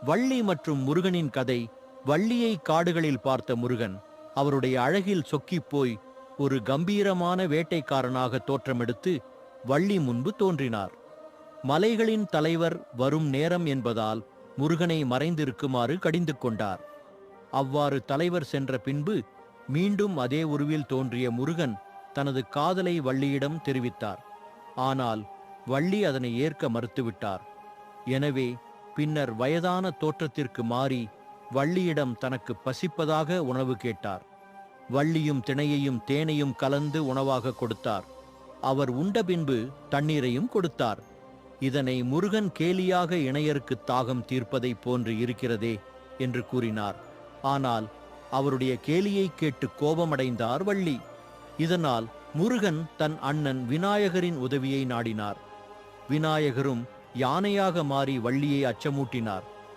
வள்ளி மற்றும் முருகனின் கதை. வள்ளியை காடுகளில் பார்த்த முருகன் அவருடைய அழகில் சொக்கிப்போய் ஒரு கம்பீரமான வேட்டைக்காரனாக தோற்றமெடுத்து வள்ளி முன்பு தோன்றினார். மலைகளின் தலைவர் வரும் நேரம் என்பதால் முருகனை மறைந்திருக்குமாறு கடிந்து கொண்டார். அவ்வாறு தலைவர் சென்ற பின்பு மீண்டும் அதே உருவில் தோன்றிய முருகன் தனது காதலை வள்ளியிடம் தெரிவித்தார். ஆனால் வள்ளி அதனை ஏற்க மறுத்துவிட்டார். எனவே பின்னர் வயதான தோற்றத்திற்கு மாறி வள்ளியிடம் தனக்கு பசிப்பதாக உணவு கேட்டார். வள்ளியும் திணையையும் தேனையும் கலந்து உணவாக கொடுத்தார். அவர் உண்ட பின்பு தண்ணீரையும் கொடுத்தார். இதனை முருகன் கேலியாக இணையருக்கு தாகம் தீர்ப்பதை போன்று இருக்கிறதே என்று கூறினார். ஆனால் அவருடைய கேலியை கேட்டு கோபமடைந்தார் வள்ளி. இதனால் முருகன் தன் அண்ணன் விநாயகரின் உதவியை நாடினார். விநாயகரும் யானையாக மாறி வள்ளியை அச்சமூட்டினார்.